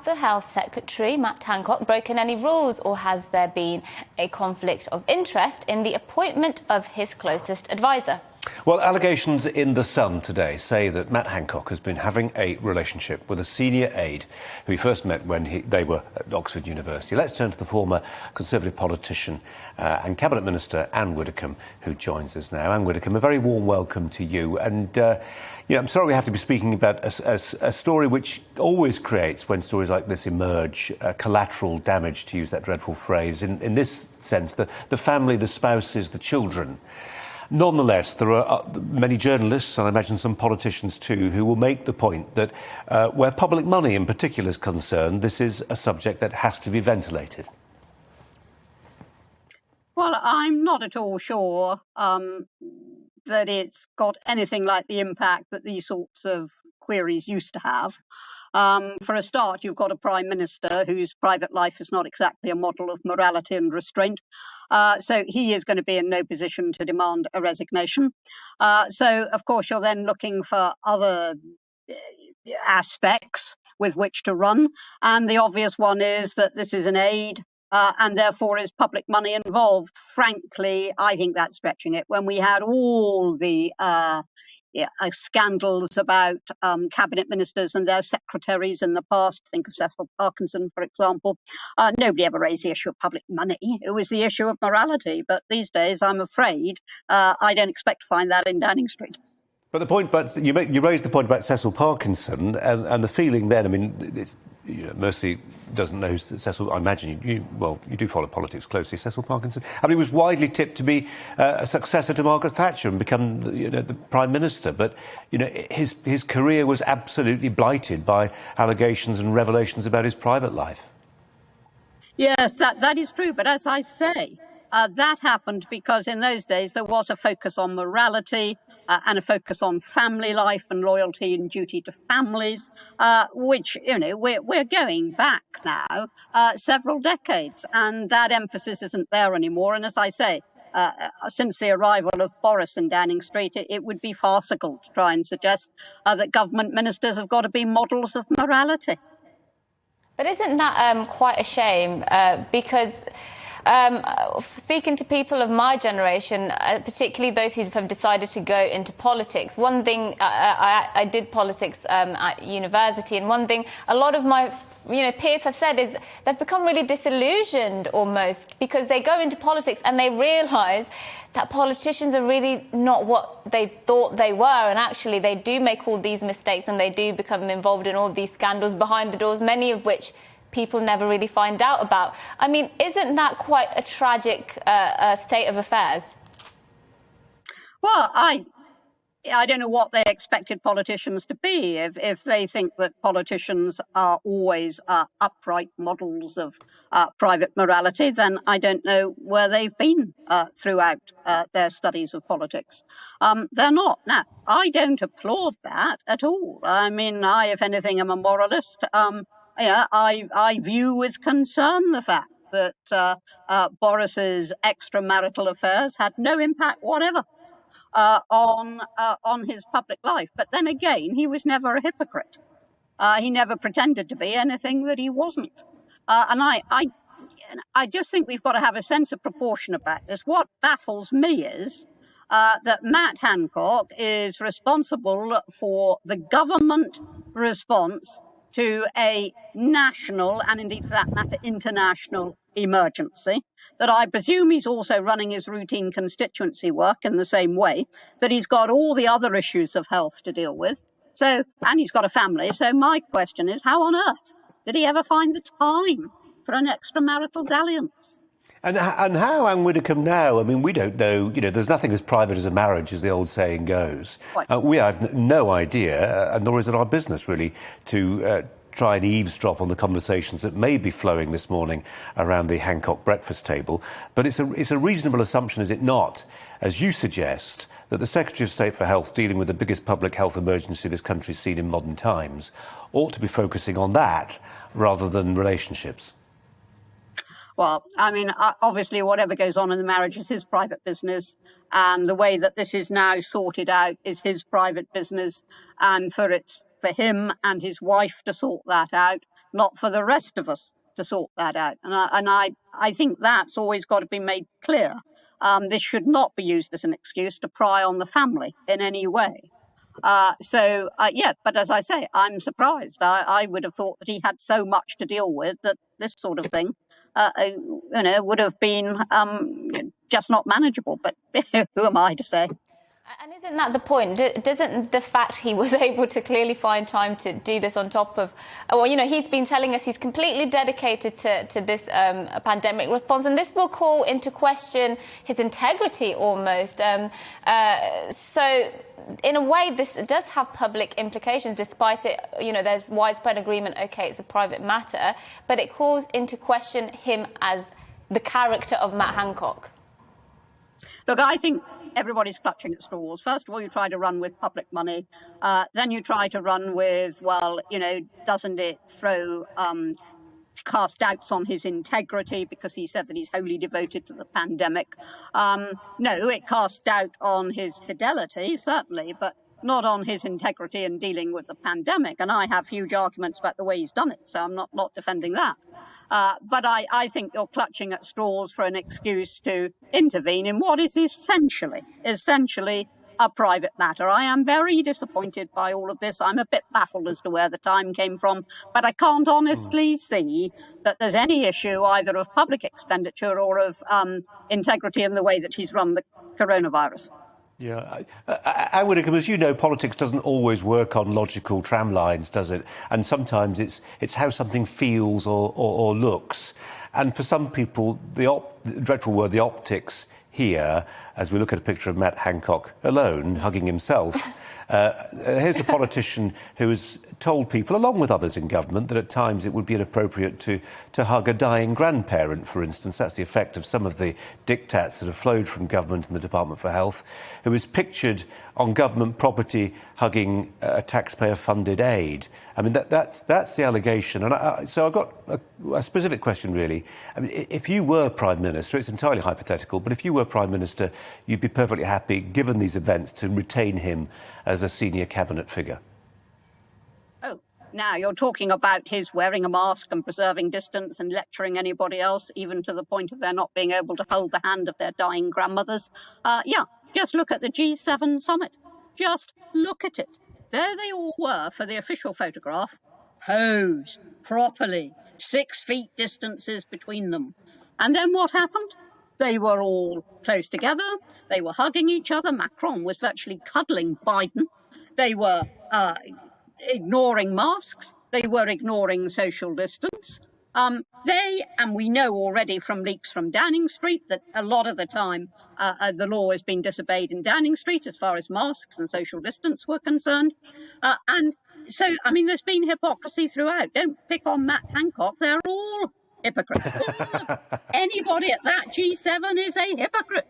the Health Secretary, Matt Hancock, broken any rules, or has there been a conflict of interest in the appointment of his closest advisor? Well, allegations in The Sun today say that Matt Hancock has been having a relationship with a senior aide who he first met when they were at Oxford University. Let's turn to the former Conservative politician and Cabinet Minister Anne Widdecombe, who joins us now. Anne Widdecombe, a very warm welcome to you. And I'm sorry we have to be speaking about a story which always creates, when stories like this emerge, collateral damage, to use that dreadful phrase. In this sense, the family, the spouses, the children. Nonetheless, there are many journalists, and I imagine some politicians too, who will make the point that where public money in particular is concerned, this is a subject that has to be ventilated. Well, I'm not at all sure that it's got anything like the impact that these sorts of queries used to have. For a start, you've got a Prime Minister whose private life is not exactly a model of morality and restraint. So he is going to be in no position to demand a resignation. So, of course, you're then looking for other aspects with which to run. And the obvious one is that this is an aid. And therefore is public money involved. Frankly, I think that's stretching it. When we had all the scandals about cabinet ministers and their secretaries in the past, think of Cecil Parkinson, for example, nobody ever raised the issue of public money. It was the issue of morality. But these days, I'm afraid, I don't expect to find that in Downing Street. But you raised the point about Cecil Parkinson and the feeling then. I mean, Mercy doesn't know Cecil. I imagine you do follow politics closely. Cecil Parkinson. I mean, he was widely tipped to be a successor to Margaret Thatcher and become the Prime Minister. But his career was absolutely blighted by allegations and revelations about his private life. Yes, that is true. But as I say, that happened because in those days there was a focus on morality and a focus on family life and loyalty and duty to families, which, we're going back now several decades, and that emphasis isn't there anymore. And as I say, since the arrival of Boris in Downing Street, it would be farcical to try and suggest that government ministers have got to be models of morality. But isn't that quite a shame? Because speaking to people of my generation, particularly those who have decided to go into politics, one thing, I did politics at university, and one thing a lot of my peers have said is they've become really disillusioned almost because they go into politics and they realise that politicians are really not what they thought they were, and actually they do make all these mistakes and they do become involved in all these scandals behind the doors, many of which people never really find out about. I mean, isn't that quite a tragic state of affairs? Well, I don't know what they expected politicians to be. If they think that politicians are always upright models of private morality, then I don't know where they've been throughout their studies of politics. They're not. Now, I don't applaud that at all. I mean, if anything, am a moralist. I view with concern the fact that Boris's extramarital affairs had no impact whatever on his public life. But then again, he was never a hypocrite. He never pretended to be anything that he wasn't. And I just think we've got to have a sense of proportion about this. What baffles me is that Matt Hancock is responsible for the government response to a national and indeed for that matter international emergency, that I presume he's also running his routine constituency work in the same way, that he's got all the other issues of health to deal with, and he's got a family. So my question is, how on earth did he ever find the time for an extramarital dalliance? And how, Anne Widdecombe, now? I mean, we don't know. There's nothing as private as a marriage, as the old saying goes. We have no idea, and nor is it our business, really, to try and eavesdrop on the conversations that may be flowing this morning around the Hancock breakfast table. But it's a reasonable assumption, is it not, as you suggest, that the Secretary of State for Health, dealing with the biggest public health emergency this country's seen in modern times, ought to be focusing on that rather than relationships? Well, I mean, obviously, whatever goes on in the marriage is his private business. And the way that this is now sorted out is his private business. And for him and his wife to sort that out not for the rest of us to sort that out. And I think that's always got to be made clear. This should not be used as an excuse to pry on the family in any way. Yeah, but as I say, I'm surprised. I would have thought that he had so much to deal with that this sort of thing, would have been just not manageable. But who am I to say? And isn't that the point? Doesn't the fact he was able to clearly find time to do this on top of, he's been telling us he's completely dedicated to this pandemic response, and this will call into question his integrity almost. So in a way, this does have public implications, despite it, there's widespread agreement, OK, it's a private matter, but it calls into question him as the character of Matt Hancock. Look, I think everybody's clutching at straws. First of all, you try to run with public money. Then you try to run with, doesn't it cast doubts on his integrity because he said that he's wholly devoted to the pandemic. No, it casts doubt on his fidelity, certainly, but not on his integrity in dealing with the pandemic. And I have huge arguments about the way he's done it, so I'm not defending that. But I think you're clutching at straws for an excuse to intervene in what is essentially a private matter. I am very disappointed by all of this. I'm a bit baffled as to where the time came from, but I can't honestly see that there's any issue either of public expenditure or of integrity in the way that he's run the coronavirus. Yeah, Widdecombe, as you know, politics doesn't always work on logical tram lines, does it? And sometimes it's how something feels or looks. And for some people, the dreadful word, the optics here, as we look at a picture of Matt Hancock alone, hugging himself. Here's a politician who has told people, along with others in government, that at times it would be inappropriate to hug a dying grandparent, for instance. That's the effect of some of the diktats that have flowed from government and the Department for Health, who is pictured on government property hugging a taxpayer-funded aid. I mean, that's the allegation. And so I've got a specific question, really. I mean, if you were Prime Minister, it's entirely hypothetical, but if you were Prime Minister, you'd be perfectly happy, given these events, to retain him as a senior cabinet figure. Oh, now you're talking about his wearing a mask and preserving distance and lecturing anybody else, even to the point of their not being able to hold the hand of their dying grandmothers. Yeah, just look at the G7 summit. Just look at it. There they all were for the official photograph, posed properly, 6 feet distances between them. And then what happened? They were all close together. They were hugging each other. Macron was virtually cuddling Biden. They were ignoring masks. They were ignoring social distance. And we know already from leaks from Downing Street that a lot of the time the law has been disobeyed in Downing Street as far as masks and social distance were concerned. And so, I mean, there's been hypocrisy throughout. Don't pick on Matt Hancock. They're all hypocrites. Anybody at that G7 is a hypocrite.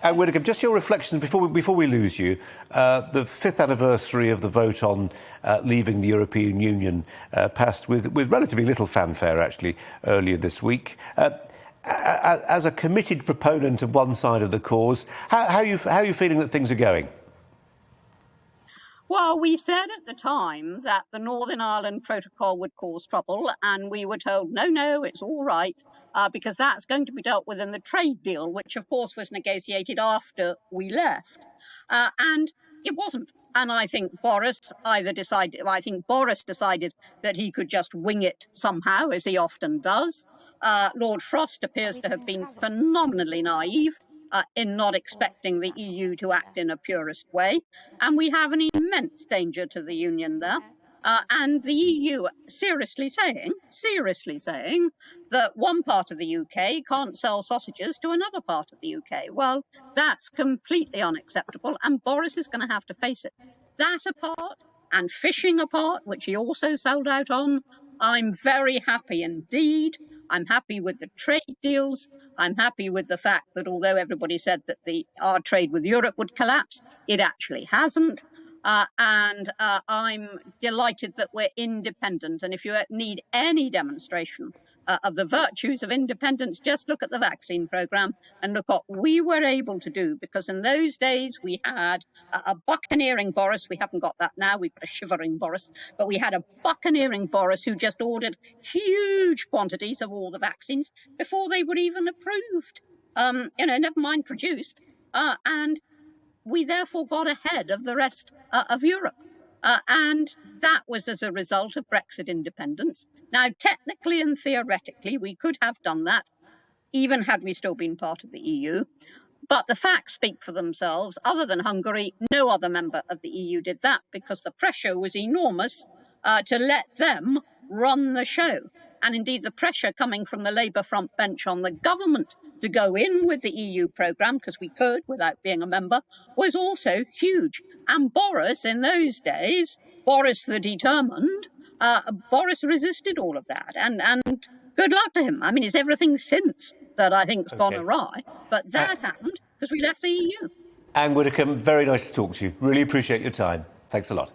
Widdecombe, just your reflections before we lose you. The 5th anniversary of the vote on leaving the European Union passed with relatively little fanfare, actually, earlier this week. As a committed proponent of one side of the cause, how are you feeling that things are going? Well, we said at the time that the Northern Ireland Protocol would cause trouble, and we were told, no, it's all right, because that's going to be dealt with in the trade deal, which, of course, was negotiated after we left. And it wasn't. And I think Boris decided that he could just wing it somehow, as he often does. Lord Frost appears to have been phenomenally naive in not expecting the EU to act in a purist way. And we have an immense danger to the Union there. And the EU seriously saying that one part of the UK can't sell sausages to another part of the UK. Well, that's completely unacceptable, and Boris is going to have to face it. That apart, and fishing apart, which he also sold out on, I'm very happy indeed. I'm happy with the trade deals. I'm happy with the fact that although everybody said that our trade with Europe would collapse, it actually hasn't. And I'm delighted that we're independent. And if you need any demonstration of the virtues of independence, just look at the vaccine programme and look what we were able to do, because in those days we had a buccaneering Boris. We haven't got that now. We've got a shivering Boris, but we had a buccaneering Boris who just ordered huge quantities of all the vaccines before they were even approved. Never mind produced. And we therefore got ahead of the rest of Europe. And that was as a result of Brexit independence. Now, technically and theoretically, we could have done that, even had we still been part of the EU. But the facts speak for themselves. Other than Hungary, no other member of the EU did that, because the pressure was enormous to let them run the show. And indeed, the pressure coming from the Labour front bench on the government to go in with the EU programme, because we could without being a member, was also huge. And Boris, in those days, Boris the determined, Boris resisted all of that. And good luck to him. I mean, it's everything since that I think's gone awry. But that happened because we left the EU. Anne Widdecombe, very nice to talk to you. Really appreciate your time. Thanks a lot.